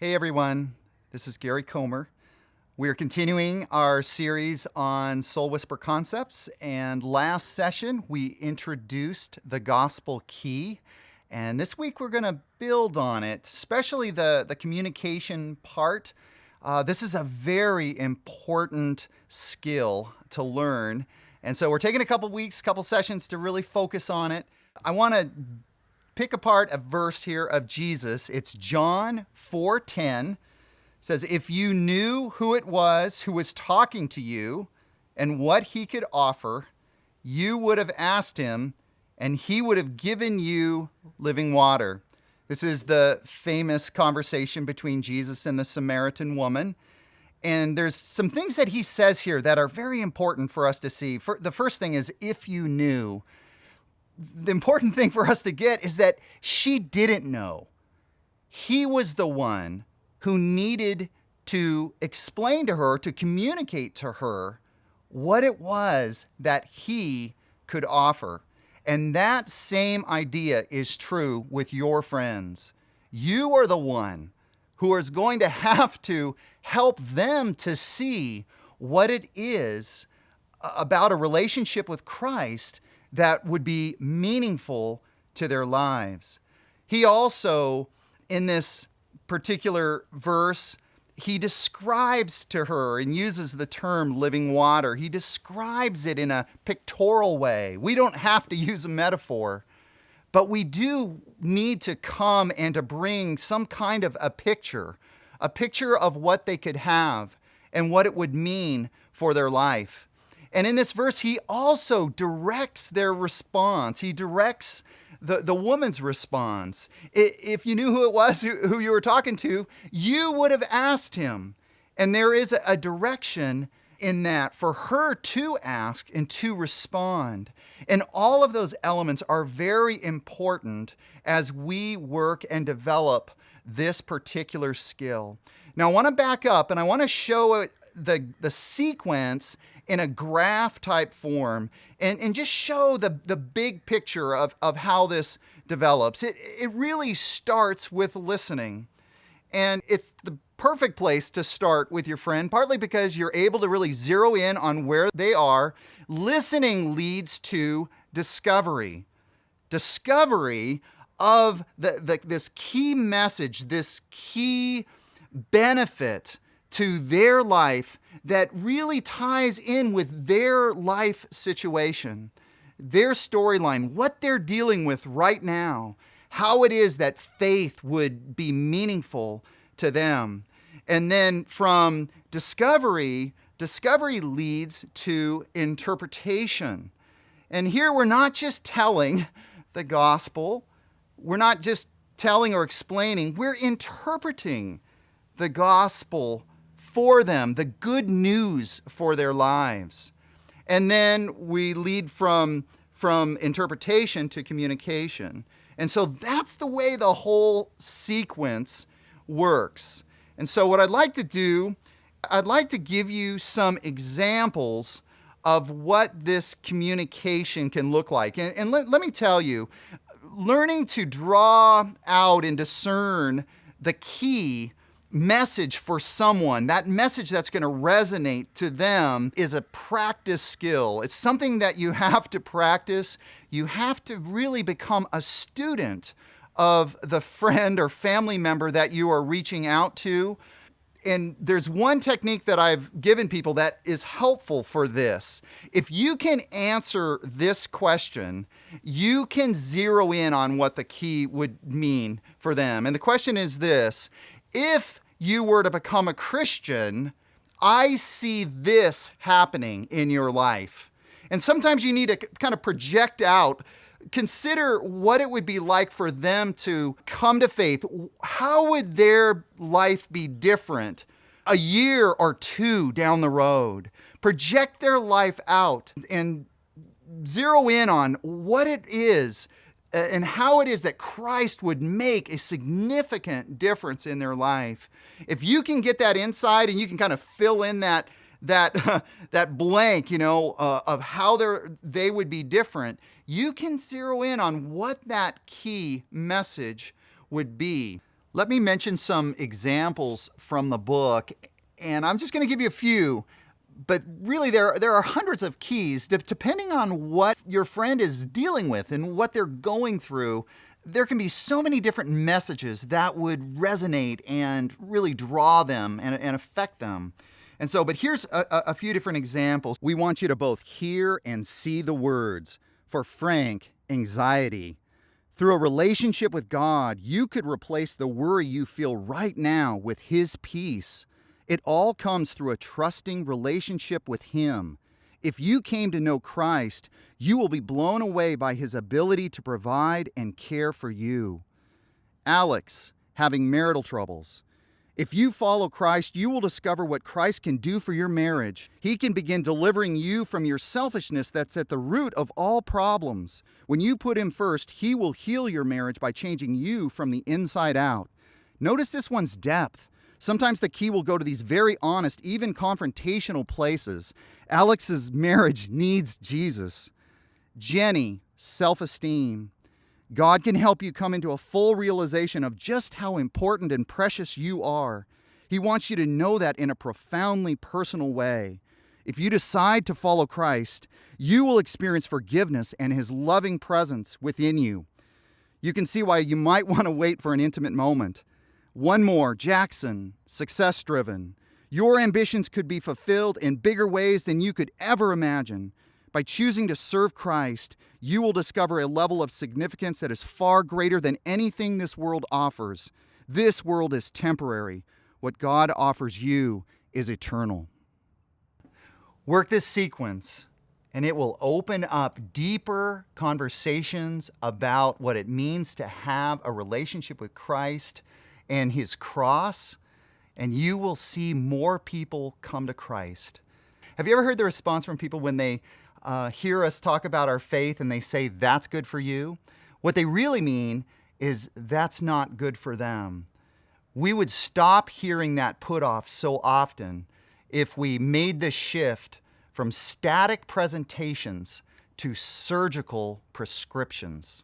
Hey everyone, this is Gary Comer. We're continuing our series on Soul Whisper concepts, and last session we introduced the gospel key, and this week we're going to build on it, especially the communication part. This is a very important skill to learn, and so we're taking a couple sessions to really focus on it. I want to pick apart a verse here of Jesus. It's John 4:10. It says, if you knew who it was who was talking to you and what he could offer, you would have asked him and he would have given you living water. This is the famous conversation between Jesus and the Samaritan woman. And there's some things that he says here that are very important for us to see. The first thing is, if you knew. The important thing for us to get is that she didn't know. He was the one who needed to explain to her, to communicate to her what it was that he could offer. And that same idea is true with your friends. You are the one who is going to have to help them to see what it is about a relationship with Christ that would be meaningful to their lives. He also, in this particular verse, he describes to her and uses the term living water. He describes it in a pictorial way. We don't have to use a metaphor, but we do need to come and to bring some kind of a picture of what they could have and what it would mean for their life. And in this verse, he also directs their response. He directs the woman's response. If you knew who it was who you were talking to, you would have asked him. And there is a direction in that for her to ask and to respond. And all of those elements are very important as we work and develop this particular skill. Now, I want to back up and I want to show the sequence in a graph type form and just show the big picture of how this develops. It really starts with listening. And it's the perfect place to start with your friend, partly because you're able to really zero in on where they are. Listening leads to discovery. Discovery of this key message, this key benefit to their life that really ties in with their life situation, their storyline, what they're dealing with right now, how it is that faith would be meaningful to them. And then from discovery leads to interpretation. And here we're not just telling the gospel, we're not just telling or explaining, we're interpreting the gospel for them, the good news for their lives. And then we lead from interpretation to communication. And so that's the way the whole sequence works. And so what I'd like to do, I'd like to give you some examples of what this communication can look like. And let me tell you, learning to draw out and discern the key message for someone, that message that's going to resonate to them, is a practice skill. It's something that you have to practice. You have to really become a student of the friend or family member that you are reaching out to. And there's one technique that I've given people that is helpful for this. If you can answer this question, you can zero in on what the key would mean for them. And the question is this: if you were to become a Christian, I see this happening in your life. And sometimes you need to kind of project out, consider what it would be like for them to come to faith. How would their life be different a year or two down the road? Project their life out and zero in on what it is and how it is that Christ would make a significant difference in their life. If you can get that insight and you can kind of fill in that blank, of how they would be different, you can zero in on what that key message would be. Let me mention some examples from the book, and I'm just going to give you a few. But really, there are hundreds of keys. Depending on what your friend is dealing with and what they're going through, there can be so many different messages that would resonate and really draw them and affect them. And so, but here's a few different examples. We want you to both hear and see the words. For Frank, anxiety. Through a relationship with God, you could replace the worry you feel right now with His peace. It all comes through a trusting relationship with Him. If you came to know Christ, you will be blown away by His ability to provide and care for you. Alex, having marital troubles. If you follow Christ, you will discover what Christ can do for your marriage. He can begin delivering you from your selfishness that's at the root of all problems. When you put Him first, He will heal your marriage by changing you from the inside out. Notice this one's depth. Sometimes the key will go to these very honest, even confrontational places. Alex's marriage needs Jesus. Jenny, self-esteem. God can help you come into a full realization of just how important and precious you are. He wants you to know that in a profoundly personal way. If you decide to follow Christ, you will experience forgiveness and His loving presence within you. You can see why you might want to wait for an intimate moment. One more, Jackson, success-driven. Your ambitions could be fulfilled in bigger ways than you could ever imagine. By choosing to serve Christ, you will discover a level of significance that is far greater than anything this world offers. This world is temporary. What God offers you is eternal. Work this sequence, and it will open up deeper conversations about what it means to have a relationship with Christ and His cross, and you will see more people come to Christ. Have you ever heard the response from people when they hear us talk about our faith and they say, that's good for you? What they really mean is that's not good for them. We would stop hearing that put off so often if we made the shift from static presentations to surgical prescriptions.